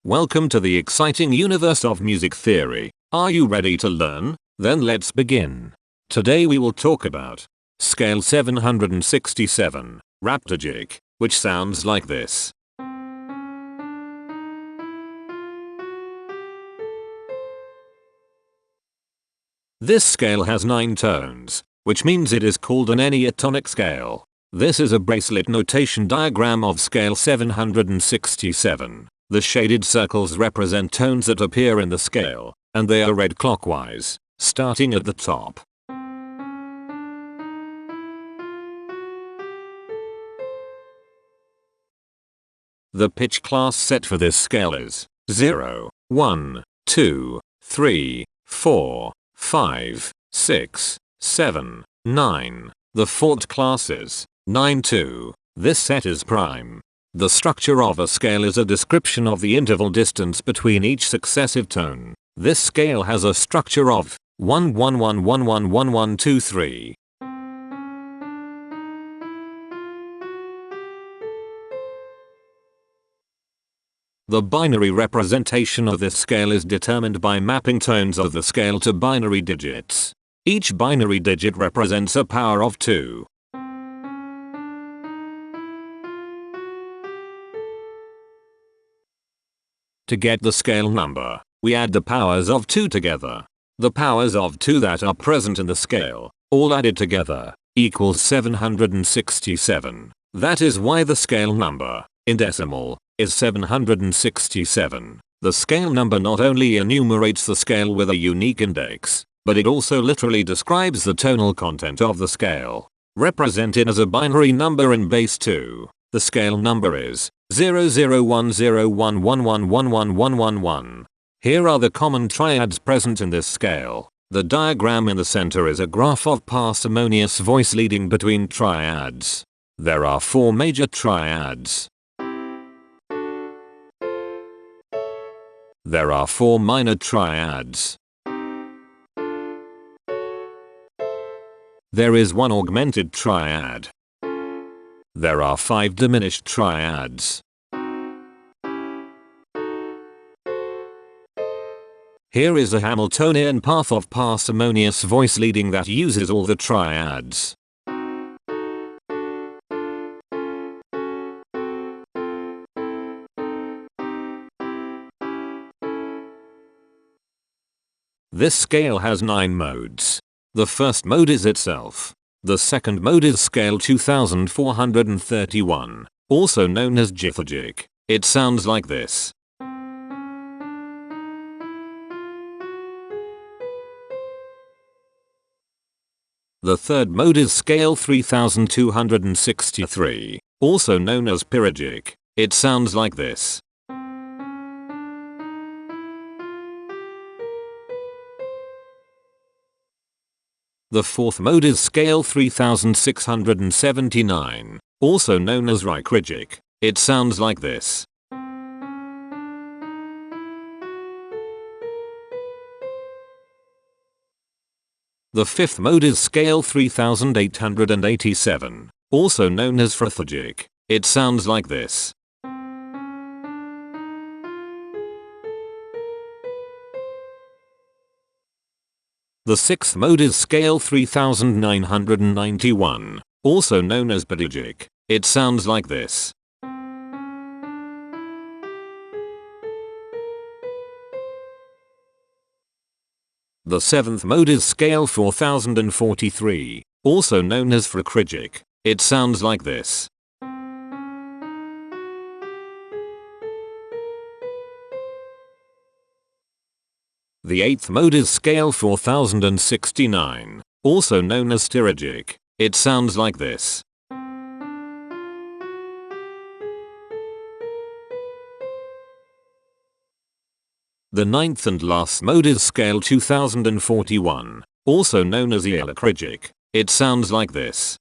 Welcome to the exciting universe of music theory. Are you ready to learn? Then let's begin. Today we will talk about scale 767, Raptygic, which sounds like this. This scale has 9 tones, which means it is called an enneatonic scale. This is a bracelet notation diagram of scale 767. The shaded circles represent tones that appear in the scale, and they are read clockwise, starting at the top. The pitch class set for this scale is 0, 1, 2, 3, 4, 5, 6, 7, 9. The fourth class is 9, 2. This set is prime. The structure of a scale is a description of the interval distance between each successive tone. This scale has a structure of 1 1 1 1 1 1 1 2 3. The binary representation of this scale is determined by mapping tones of the scale to binary digits. Each binary digit represents a power of 2. To get the scale number, we add the powers of 2 together. The powers of 2 that are present in the scale, all added together, equals 767. That is why the scale number, in decimal, is 767. The scale number not only enumerates the scale with a unique index, but it also literally describes the tonal content of the scale. Represented as a binary number in base 2, the scale number is 001011111111. Here are the common triads present in this scale. The diagram in the center is a graph of parsimonious voice leading between triads. There are 4 major triads. There are 4 minor triads. There is 1 augmented triad. There are 5 diminished triads. Here is a Hamiltonian path of parsimonious voice leading that uses all the triads. This scale has 9 modes. The first mode is itself. The second mode is scale 2431, also known as Raptygic. It sounds like this. The third mode is scale 3263, also known as Raptygic. It sounds like this. The fourth mode is scale 3679, also known as Raptygic. It sounds like this. The fifth mode is scale 3887, also known as Raptygic. It sounds like this. The sixth mode is scale 3991, also known as Raptygic. It sounds like this. The seventh mode is scale 4043, also known as Raptygic. It sounds like this. The eighth mode is scale 4069, also known as Raptygic. It sounds like this. The ninth and last mode is scale 2041, also known as Raptygic. It sounds like this.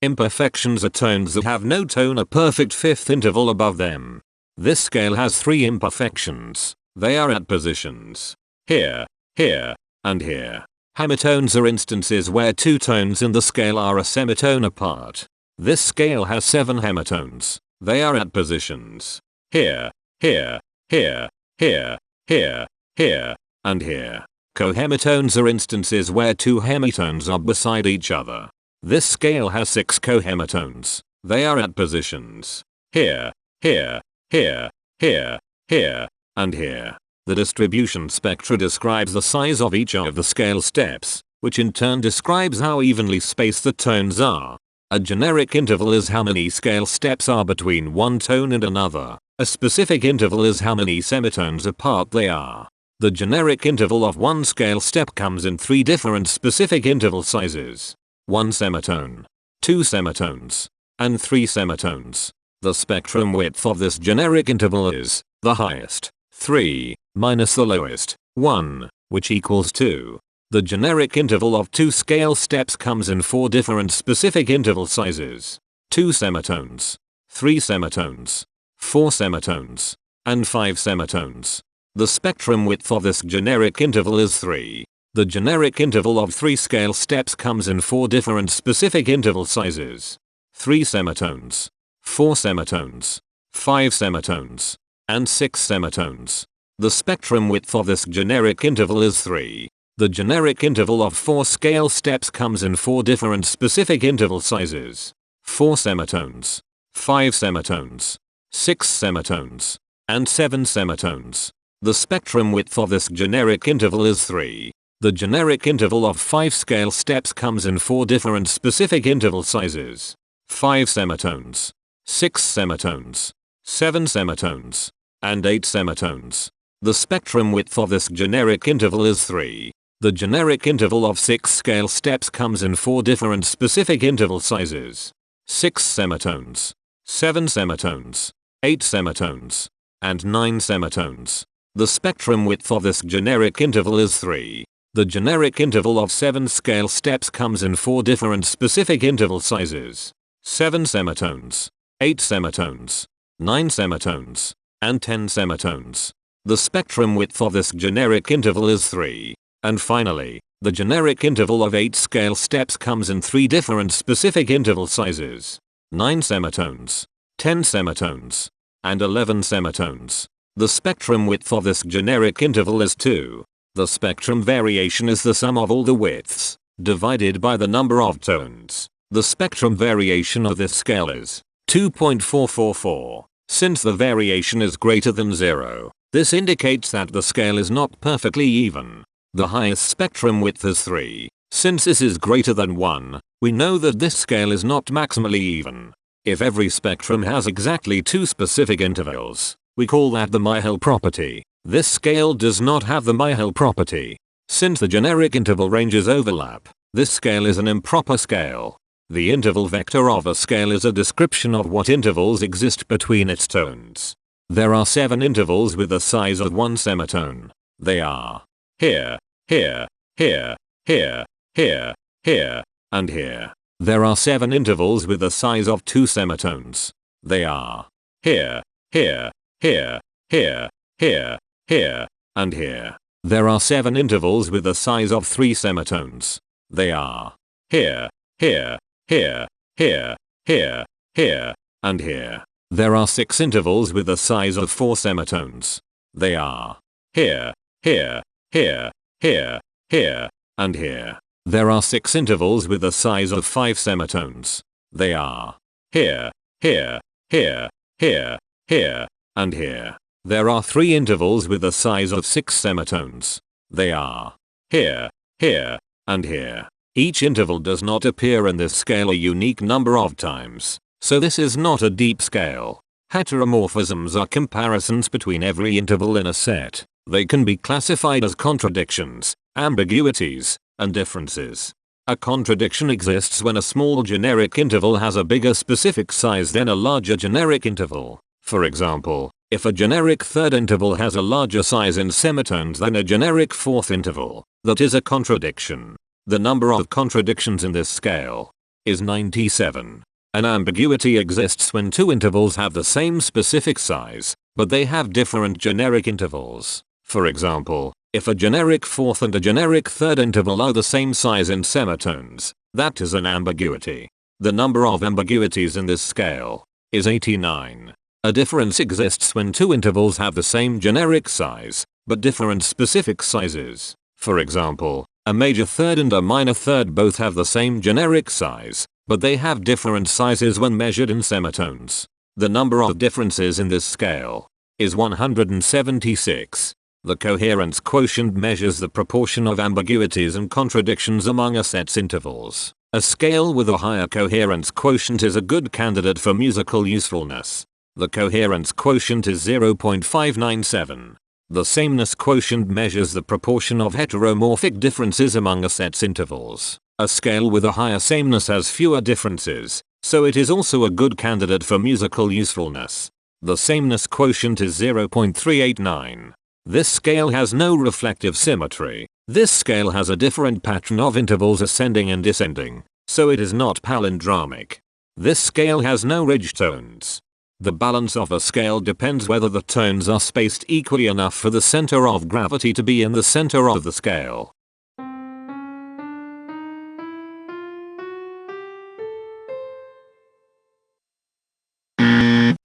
Imperfections are tones that have no tone, a perfect fifth interval above them. This scale has 3 imperfections. They are at positions here, here, and here. Hemitones are instances where two tones in the scale are a semitone apart. This scale has 7 hemitones. They are at positions here, here, here, here, here, here, and here. Cohemitones are instances where two hemitones are beside each other. This scale has 6 cohemitones. They are at positions here, here, here, here, here, and here. The distribution spectra describes the size of each of the scale steps, which in turn describes how evenly spaced the tones are. A generic interval is how many scale steps are between one tone and another. A specific interval is how many semitones apart they are. The generic interval of one scale step comes in 3 different specific interval sizes: 1 semitone, 2 semitones, and 3 semitones. The spectrum width of this generic interval is the highest, 3, minus the lowest, 1, which equals 2. The generic interval of 2 scale steps comes in 4 different specific interval sizes: 2 semitones, 3 semitones, 4 semitones, and 5 semitones. The spectrum width of this generic interval is 3. The generic interval of 3 scale steps comes in 4 different specific interval sizes: 3 semitones, 4 semitones, 5 semitones, and 6 semitones. The spectrum width of this generic interval is 3. The generic interval of 4 scale steps comes in 4 different specific interval sizes: 4 semitones, 5 semitones, 6 semitones, and 7 semitones. The spectrum width of this generic interval is 3. The generic interval of 5 scale steps comes in 4 different specific interval sizes: 5 semitones, 6 semitones, 7 semitones, and 8 semitones. The spectrum width of this generic interval is 3. The generic interval of 6 scale steps comes in 4 different specific interval sizes: 6 semitones, 7 semitones, 8 semitones, and 9 semitones. The spectrum width of this generic interval is 3. The generic interval of 7 scale steps comes in 4 different specific interval sizes: 7 semitones, 8 semitones, 9 semitones, and 10 semitones. The spectrum width of this generic interval is 3. And finally, the generic interval of 8 scale steps comes in 3 different specific interval sizes: 9 semitones, 10 semitones, and 11 semitones. The spectrum width of this generic interval is 2. The spectrum variation is the sum of all the widths, divided by the number of tones. The spectrum variation of this scale is 2.444. Since the variation is greater than 0, this indicates that the scale is not perfectly even. The highest spectrum width is 3. Since this is greater than 1, we know that this scale is not maximally even. If every spectrum has exactly 2 specific intervals, we call that the Myhill property. This scale does not have the Myhill property. Since the generic interval ranges overlap, this scale is an improper scale. The interval vector of a scale is a description of what intervals exist between its tones. There are 7 intervals with the size of 1 semitone. They are here, here, here, here, here, here, and here. There are 7 intervals with the size of 2 semitones. They are here, here, here, here, here, here, and here. There are 7 intervals with the size of 3 semitones. They are here, here, here, here, here, here, and here. There are 6 intervals with the size of 4 semitones. They are here, here, here, here, here, and here. There are 6 intervals with the size of 5 semitones. They are here, here, here, here, here, and here. There are 3 intervals with the size of 6 semitones. They are here, here, and here. Each interval does not appear in this scale a unique number of times, so this is not a deep scale. Heteromorphisms are comparisons between every interval in a set. They can be classified as contradictions, ambiguities, and differences. A contradiction exists when a small generic interval has a bigger specific size than a larger generic interval. For example, if a generic third interval has a larger size in semitones than a generic fourth interval, that is a contradiction. The number of contradictions in this scale is 97. An ambiguity exists when 2 intervals have the same specific size, but they have different generic intervals. For example, If a generic fourth and a generic third interval are the same size in semitones, that is an ambiguity. The number of ambiguities in this scale is 89. A difference exists when two intervals have the same generic size, but different specific sizes. For example, a major third and a minor third both have the same generic size, but they have different sizes when measured in semitones. The number of differences in this scale is 176. The coherence quotient measures the proportion of ambiguities and contradictions among a set's intervals. A scale with a higher coherence quotient is a good candidate for musical usefulness. The coherence quotient is 0.597. The sameness quotient measures the proportion of heteromorphic differences among a set's intervals. A scale with a higher sameness has fewer differences, so it is also a good candidate for musical usefulness. The sameness quotient is 0.389. This scale has no reflective symmetry. This scale has a different pattern of intervals ascending and descending, so it is not palindromic. This scale has no ridge tones. The balance of a scale depends whether the tones are spaced equally enough for the center of gravity to be in the center of the scale.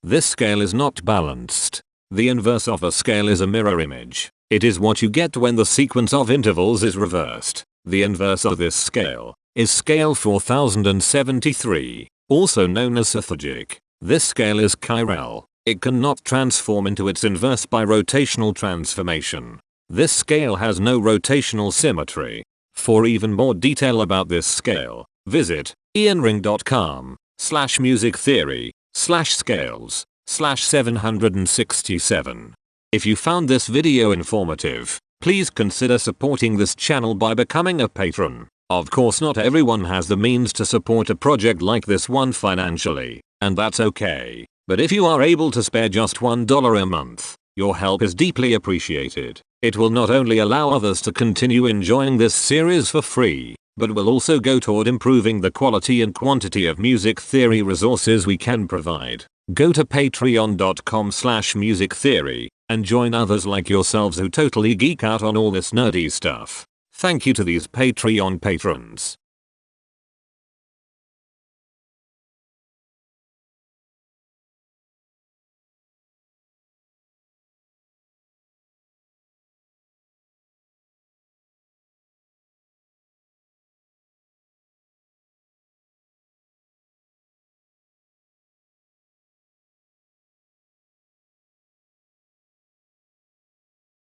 This scale is not balanced. The inverse of a scale is a mirror image. It is what you get when the sequence of intervals is reversed. The inverse of this scale is scale 4073, also known as Raptygic. This scale is chiral. It cannot transform into its inverse by rotational transformation. This scale has no rotational symmetry. For even more detail about this scale, visit ianring.com/musictheory/scales/767. If you found this video informative, please consider supporting this channel by becoming a patron. Of course, not everyone has the means to support a project like this one financially, and that's okay. But if you are able to spare just $1 a month, your help is deeply appreciated. It will not only allow others to continue enjoying this series for free, but will also go toward improving the quality and quantity of music theory resources we can provide. Go to patreon.com/musictheory and join others like yourselves who totally geek out on all this nerdy stuff. Thank you to these Patreon patrons.